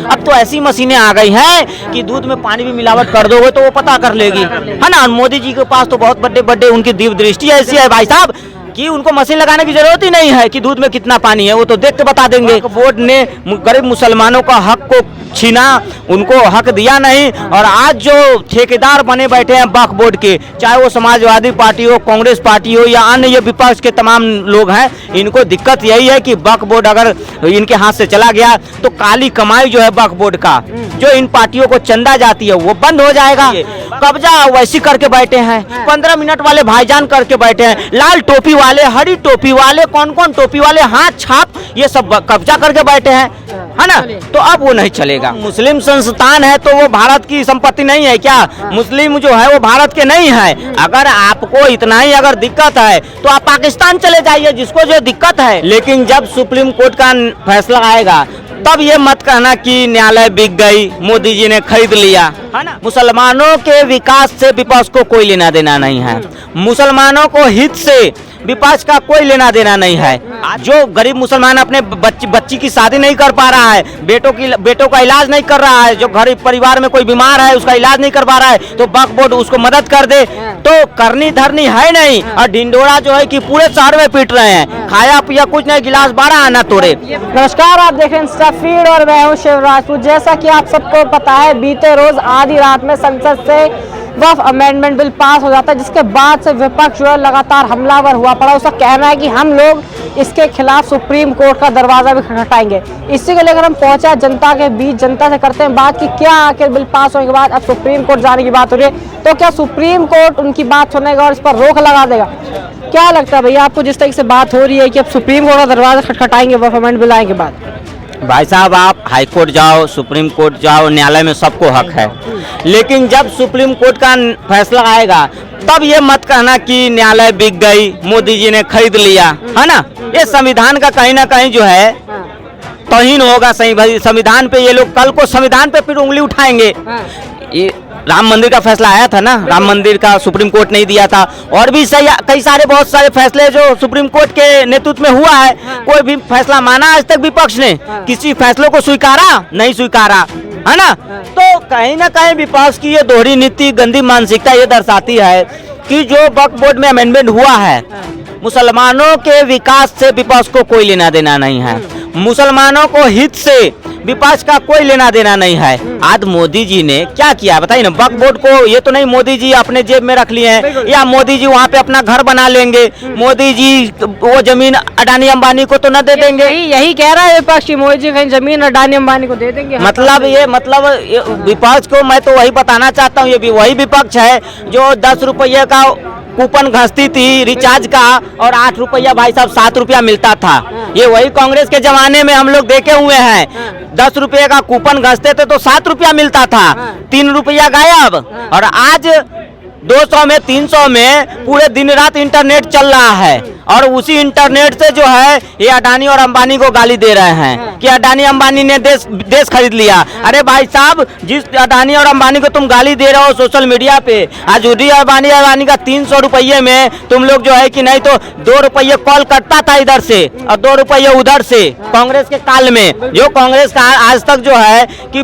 अब तो ऐसी मशीनें आ गई हैं कि दूध में पानी भी मिलावट कर दोगे तो वो पता कर लेगी, है ना। मोदी जी के पास तो बहुत बड़े बड़े उनकी दिव्य दृष्टि ऐसी है भाई साहब कि उनको मशीन लगाने की जरूरत ही नहीं है कि दूध में कितना पानी है, वो तो देख के बता देंगे। बोर्ड ने गरीब मुसलमानों का हक को छीना, उनको हक दिया नहीं, और आज जो ठेकेदार बने बैठे हैं वक्फ बोर्ड के, चाहे वो समाजवादी पार्टी हो, कांग्रेस पार्टी हो या अन्य ये विपक्ष के तमाम लोग हैं, इनको दिक्कत यही है कि वक्फ बोर्ड अगर इनके हाथ से चला गया तो काली कमाई जो है वक्फ बोर्ड का, जो इन पार्टियों को चंदा जाती है वो बंद हो जाएगा। कब्जा वैसी करके बैठे हैं, 15 मिनट वाले भाईजान करके बैठे हैं, लाल टोपी वाले, हरी टोपी वाले, कौन कौन टोपी वाले, हाथ छाप, ये सब कब्जा करके बैठे हैं, है ना। तो अब वो नहीं चलेगा। मुस्लिम संस्थान है तो वो भारत की संपत्ति नहीं है क्या? मुस्लिम जो है वो भारत के नहीं है। अगर आपको इतना ही अगर दिक्कत है तो आप पाकिस्तान चले जाइए, जिसको जो दिक्कत है। लेकिन जब सुप्रीम कोर्ट का फैसला आएगा तब ये मत कहना कि न्यायालय बिक गई, मोदी जी ने खरीद लिया, है ना। मुसलमानों के विकास से विपक्ष को कोई लेना देना नहीं है, मुसलमानों को हित से विपक्ष का कोई लेना देना नहीं है। जो गरीब मुसलमान अपने बच्ची की शादी नहीं कर पा रहा है, बेटों का इलाज नहीं कर रहा है, जो गरीब परिवार में कोई बीमार है उसका इलाज नहीं कर पा रहा है, तो वक्फ बोर्ड उसको मदद कर दे, तो करनी धरनी है नहीं। और ढिंडोरा जो है कि पूरे शहर में पीट रहे हैं, खाया पिया कुछ नहीं, गिलास 12 आना तोड़े। नमस्कार, आप देख रहे हैं इंस्टा फीड और मैं हूं शिव राजपूत। जैसा कि आप सबको पता है, बीते रोज आधी रात में संसद से वक्फ अमेंडमेंट बिल पास हो जाता है, जिसके बाद से विपक्ष जो है लगातार हमलावर हुआ पड़ा। उसका कहना है कि हम लोग इसके खिलाफ सुप्रीम कोर्ट का दरवाजा भी खटखटाएंगे। इसी को लेकर हम पहुंचा जनता के बीच, जनता से करते हैं बात कि क्या आखिर बिल पास होने के बाद अब सुप्रीम कोर्ट जाने की बात हो रही है, तो क्या सुप्रीम कोर्ट उनकी बात सुनेगा और इस पर रोक लगा देगा? क्या लगता है भैया आपको, जिस तरीके से बात हो रही है कि अब सुप्रीम कोर्ट का दरवाजा खटखटाएंगे वक्फ अमेंडमेंट बिल आने के बाद? भाई साहब, आप हाई कोर्ट जाओ, सुप्रीम कोर्ट जाओ, न्यायालय में सबको हक है, लेकिन जब सुप्रीम कोर्ट का फैसला आएगा तब ये मत कहना कि न्यायालय बिक गई, मोदी जी ने खरीद लिया, है ना। ये संविधान का कहीं ना कहीं जो है तौहीन होगा। सही भाई, संविधान पे ये लोग कल को संविधान पे फिर उंगली उठाएंगे। ये राम मंदिर का फैसला आया था ना, राम मंदिर का सुप्रीम कोर्ट नहीं दिया था, और भी सही कई सारे बहुत सारे फैसले जो सुप्रीम कोर्ट के नेतृत्व में हुआ है, कोई भी फैसला माना आज तक विपक्ष ने? किसी फैसलों को स्वीकारा? नहीं स्वीकारा, है ना। तो कहीं ना कहीं विपक्ष की ये दोहरी नीति, गंदी मानसिकता ये दर्शाती है कि जो वक्फ बोर्ड में अमेंडमेंट हुआ है, मुसलमानों के विकास से विपक्ष को कोई लेना देना नहीं है, मुसलमानों को हित से विपक्ष का कोई लेना देना नहीं है। आज मोदी जी ने क्या किया बताइए ना, वक्फ बोर्ड को ये तो नहीं मोदी जी अपने जेब में रख लिए हैं, या मोदी जी वहाँ पे अपना घर बना लेंगे, मोदी जी वो जमीन अडानी अंबानी को तो न दे देंगे। यही कह रहा है विपक्ष, मोदी जी कहीं जमीन अडानी अंबानी को दे देंगे। मतलब विपक्ष को मैं तो वही बताना चाहता हूँ, ये भी वही विपक्ष है जो 10 रुपये का कूपन घसती थी रिचार्ज का, और 8 रुपया भाई साहब 7 रुपया मिलता था। ये वही कांग्रेस के जमाने में हम लोग देखे हुए हैं, 10 रुपये का कूपन घसते थे तो 7 रुपया मिलता था, 3 रुपया गायब। और आज 200 में 300 में पूरे दिन रात इंटरनेट चल रहा है, और उसी इंटरनेट से जो है ये अडानी और अंबानी को गाली दे रहे हैं कि अडानी अंबानी ने देश खरीद लिया। अरे भाई साहब, जिस अडानी और अंबानी को तुम गाली दे रहे हो सोशल मीडिया पे, आज अडानी का 300 रुपये में तुम लोग जो है कि नहीं तो 2 रुपये कॉल करता था इधर से और 2 रुपये उधर से। कांग्रेस के काल में जो कांग्रेस का आज तक जो है कि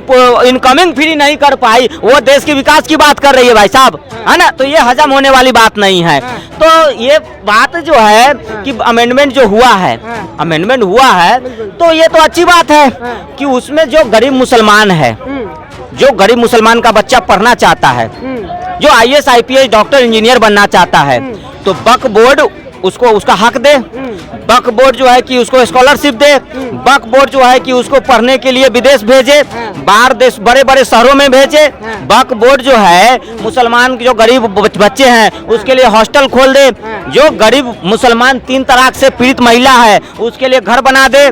इनकमिंग फ्री नहीं कर पाई, वो देश के विकास की बात कर रही है भाई साहब, है ना। तो ये हजम होने वाली बात नहीं है। तो ये बात जो है कि अमेंडमेंट जो हुआ है, अमेंडमेंट हुआ है तो ये तो अच्छी बात है कि उसमें जो गरीब मुसलमान है, जो गरीब मुसलमान का बच्चा पढ़ना चाहता है, जो IAS IPS डॉक्टर इंजीनियर बनना चाहता है, तो वक्फ बोर्ड उसको उसका हक दे। वक्फ बोर्ड जो है कि उसको स्कॉलरशिप दे, वक्फ बोर्ड जो है कि उसको पढ़ने के लिए विदेश भेजे, बाहर देश बड़े बड़े शहरों में भेजे। वक्फ बोर्ड जो है मुसलमान जो गरीब बच्चे हैं उसके लिए हॉस्टल खोल दे, जो गरीब मुसलमान 3 तलाक से पीड़ित महिला है उसके लिए घर बना दे,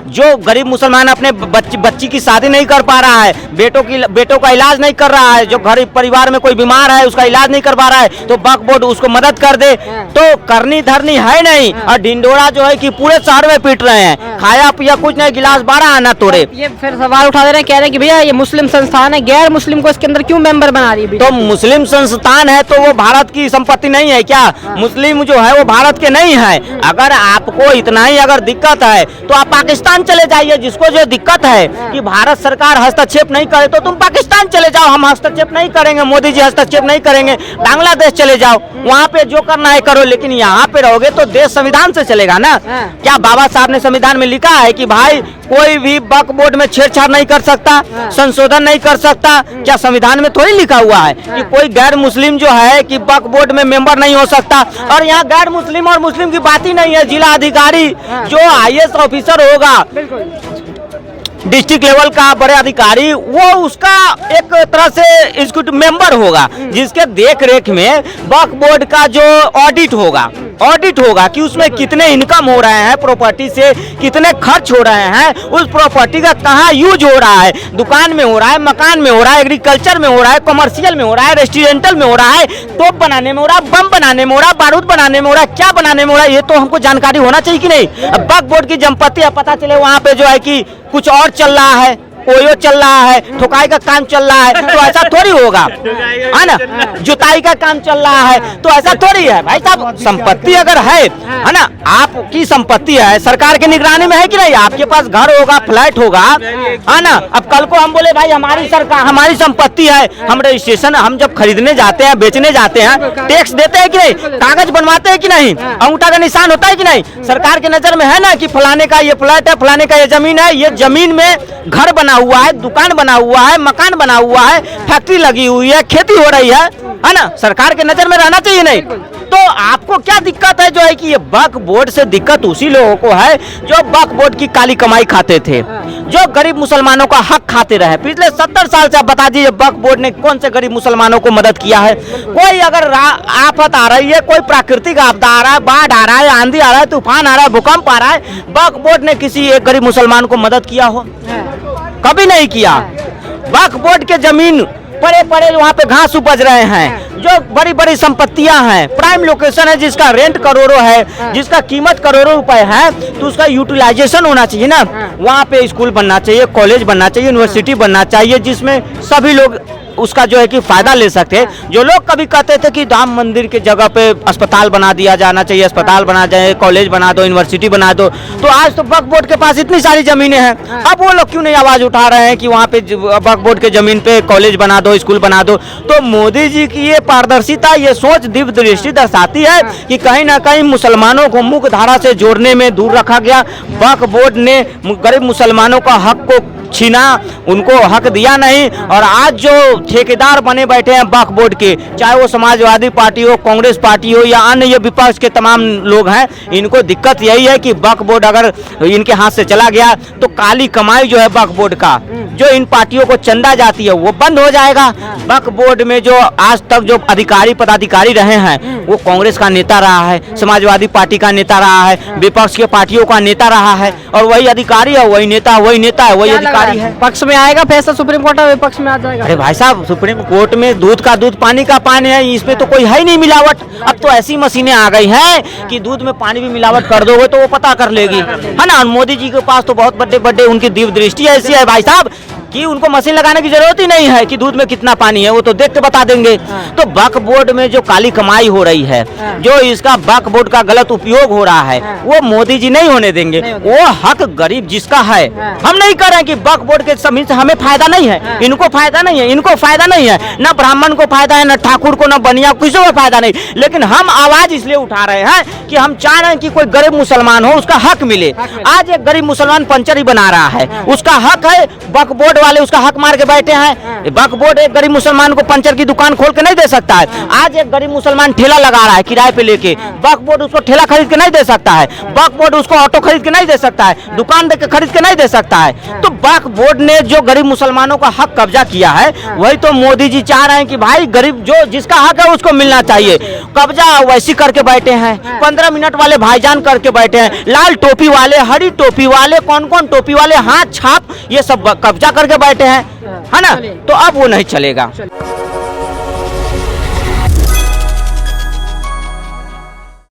जो गरीब मुसलमान अपने बच्ची की शादी नहीं कर पा रहा है, बेटों का इलाज नहीं कर रहा है, जो गरीब परिवार में कोई बीमार है उसका इलाज नहीं कर पा रहा है, तो वक्फ बोर्ड उसको मदद कर दे। तो करनी धरनी है नहीं, और ढिंडोरा जो है कि पूरे शहर में पीट रहे हैं, खाया पिया कुछ नहीं, गिलास 12 आना तोड़े। ये फिर सवाल उठा दे रहे हैं, कह रहे हैं कि भैया ये मुस्लिम संस्थान है, गैर मुस्लिम को इसके अंदर क्यों मेंबर बना रही है? तो मुस्लिम संस्थान है तो वो भारत की संपत्ति नहीं है क्या? मुस्लिम जो है वो भारत के नहीं है। अगर आपको इतना ही अगर दिक्कत है तो आप पाकिस्तान चले जाइए। जिसको जो दिक्कत है कि भारत सरकार हस्तक्षेप नहीं करे तो तुम पाकिस्तान चले जाओ, हम हस्तक्षेप नहीं करेंगे, मोदी जी हस्तक्षेप नहीं करेंगे। बांग्लादेश चले जाओ, वहाँ पे जो करना है करो, लेकिन यहाँ पे रहोगे तो देश संविधान से चलेगा ना। क्या बाबा साहब ने संविधान में लिखा है कि भाई कोई भी वक्फ बोर्ड में छेड़छाड़ नहीं कर सकता, संशोधन नहीं कर सकता? क्या संविधान में थोड़ी लिखा हुआ है कि कोई गैर मुस्लिम जो है कि वक्फ बोर्ड में मेंबर नहीं हो सकता? और यहाँ गैर मुस्लिम और मुस्लिम की बात ही नहीं है। जिला अधिकारी जो IAS ऑफिसर होगा, डिस्ट्रिक्ट लेवल का बड़े अधिकारी, वो उसका एक तरह से एग्जीक्यूटिव मेंबर होगा, जिसके देख रेख में वक्फ बोर्ड का जो ऑडिट होगा कि उसमें कितने इनकम हो रहे हैं, प्रॉपर्टी से कितने खर्च हो रहे हैं, उस प्रॉपर्टी का कहाँ यूज हो रहा है, दुकान में हो रहा है, मकान में हो रहा है, एग्रीकल्चर में हो रहा है, कमर्शियल में हो रहा है, रेस्टोरेंटल में हो रहा है, तोप बनाने में हो रहा है, बम बनाने में हो रहा है, बारूद बनाने में हो रहा है, क्या बनाने में हो रहा है, ये तो हमको जानकारी होना चाहिए कि नहीं। अब वक्फ बोर्ड की संपत्ति है, पता चले वहाँ पे जो है कि कुछ और चल रहा है, ओयो चल रहा है, ठोकाई का काम चल रहा है, तो ऐसा थोड़ी होगा, है ना। जुताई का काम चल रहा है तो ऐसा थोड़ी है। भाई साहब, संपत्ति अगर है ना, आपकी संपत्ति है, सरकार की निगरानी में है कि नहीं? आपके पास घर होगा, फ्लैट होगा, है ना। अब कल को हम बोले भाई हमारी सरकार, हमारी संपत्ति है, हम रजिस्ट्रेशन, हम जब खरीदने जाते हैं, बेचने जाते हैं, टैक्स देते हैं कि नहीं, कागज बनवाते हैं कि नहीं, अंगूठा का निशान होता है कि नहीं? सरकार के नजर में है ना कि फलाने का ये फ्लैट है, फलाने का ये जमीन है, ये जमीन में घर बना हुआ है, दुकान बना हुआ है, मकान बना हुआ है, फैक्ट्री लगी हुई है, खेती हो रही है ना। सरकार के नजर में रहना चाहिए नहीं? तो आपको क्या दिक्कत है जो है कि ये वक्फ बोर्ड से दिक्कत उसी लोगों को है जो वक्फ बोर्ड की काली कमाई खाते थे, जो गरीब मुसलमानों का हक खाते रहे। पिछले 70 साल से आप बता दीजिए वक्फ बोर्ड ने कौन से गरीब मुसलमानों को मदद किया है? कोई अगर आफत आ रही है, कोई प्राकृतिक आपदा आ रहा है, बाढ़ आ रहा है, आंधी आ रहा है, तूफान आ रहा है, भूकंप आ रहा है, वक्फ बोर्ड ने किसी एक गरीब मुसलमान को मदद किया हो? कभी नहीं किया। वक्फ बोर्ड के जमीन पड़े पड़े वहाँ पे घास उपज रहे हैं, जो बड़ी बड़ी संपत्तियां हैं, प्राइम लोकेशन है, जिसका रेंट करोड़ों है, जिसका कीमत करोड़ों रुपए है, तो उसका यूटिलाइजेशन होना चाहिए ना। वहाँ पे स्कूल बनना चाहिए, कॉलेज बनना चाहिए, यूनिवर्सिटी बनना चाहिए, जिसमें सभी लोग उसका जो है कि फायदा ले सकते हैं। जो लोग कभी कहते थे कि राम मंदिर के जगह पे अस्पताल बना दिया जाना चाहिए, अस्पताल बना जाए, कॉलेज बना दो, यूनिवर्सिटी बना दो, तो आज तो वक्फ बोर्ड के पास इतनी सारी जमीनें हैं, अब वो लोग क्यों नहीं आवाज उठा रहे हैं कि वहाँ पे वक्फ बोर्ड के जमीन पे कॉलेज बना दो, स्कूल बना दो? तो मोदी जी की ये पारदर्शिता, ये सोच, दिव्य दृष्टि दर्शाती है कि कहीं ना कहीं मुसलमानों को मुख्य धारा से जोड़ने में दूर रखा गया। वक्फ बोर्ड ने गरीब मुसलमानों का हक को छीना, उनको हक दिया नहीं, और आज जो ठेकेदार बने बैठे हैं वक्फ बोर्ड के, चाहे वो समाजवादी पार्टी हो, कांग्रेस पार्टी हो, या अन्य ये विपक्ष के तमाम लोग हैं, इनको दिक्कत यही है कि वक्फ बोर्ड अगर इनके हाथ से चला गया तो काली कमाई जो है वक्फ बोर्ड का, जो इन पार्टियों को चंदा जाती है, वो बंद हो जाएगा। वक्फ बोर्ड में जो आज तक जो अधिकारी पदाधिकारी रहे हैं, वो कांग्रेस का नेता रहा है, समाजवादी पार्टी का नेता रहा है, विपक्ष के पार्टियों का नेता रहा है, और वही अधिकारी है, वही नेता है, वही अधिकारी है। पक्ष में आएगा फैसला सुप्रीम कोर्ट, विपक्ष में आ जाएगा? अरे भाई साहब, सुप्रीम कोर्ट में दूध का दूध, पानी का पानी है, इसमें तो कोई है ही नहीं मिलावट। अब तो ऐसी मशीनें आ गई हैं कि दूध में पानी भी मिलावट कर दोगे तो वो पता कर लेगी, है ना। मोदी जी के पास तो बहुत बड़े बड़े उनकी दिव्य दृष्टि ऐसी है भाई साहब कि उनको मशीन लगाने की जरूरत ही नहीं है कि दूध में कितना पानी है, वो तो देख के बता देंगे। तो वक्फ बोर्ड में जो काली कमाई हो रही है, जो इसका वक्फ बोर्ड का गलत उपयोग हो रहा है, वो मोदी जी नहीं होने देंगे। वो हक गरीब जिसका है, हम नहीं कह रहे हैं कि वक्फ बोर्ड के जमीन से हमें फायदा नहीं है, इनको फायदा नहीं है, इनको फायदा नहीं है, न ब्राह्मण को फायदा है, न ठाकुर को, न बनिया, किसी को फायदा नहीं, लेकिन हम आवाज इसलिए उठा रहे हैं कि हम चाह रहे हैं कि कोई गरीब मुसलमान हो, उसका हक मिले। आज एक गरीब मुसलमान पंचर ही बना रहा है, उसका हक है, वक्फ बोर्ड वाले उसका हक मार के बैठे हैं। वक्फ बोर्ड एक गरीब मुसलमान को पंचर की दुकान खोल के नहीं दे सकता है। आज एक गरीब मुसलमान ठेला लगा रहा है किराए पे लेके, वक्फ बोर्ड उसको ठेला खरीद के नहीं दे सकता है, वक्फ बोर्ड उसको ऑटो खरीद के नहीं दे सकता है, दुकान दे के खरीद के नहीं दे सकता है। तो वक्फ बोर्ड ने जो गरीब मुसलमानों का हक कब्जा किया है, वही तो मोदी जी चाह रहे हैं कि भाई गरीब जो जिसका हक है उसको मिलना चाहिए। कब्जा वैसी करके बैठे हैं, 15 मिनट वाले भाईजान करके बैठे हैं, लाल टोपी वाले, हरी टोपी वाले, कौन कौन टोपी वाले, हाथ छाप, ये सब कब्जा करके बैठे हैं, है ना। तो अब वो नहीं चलेगा।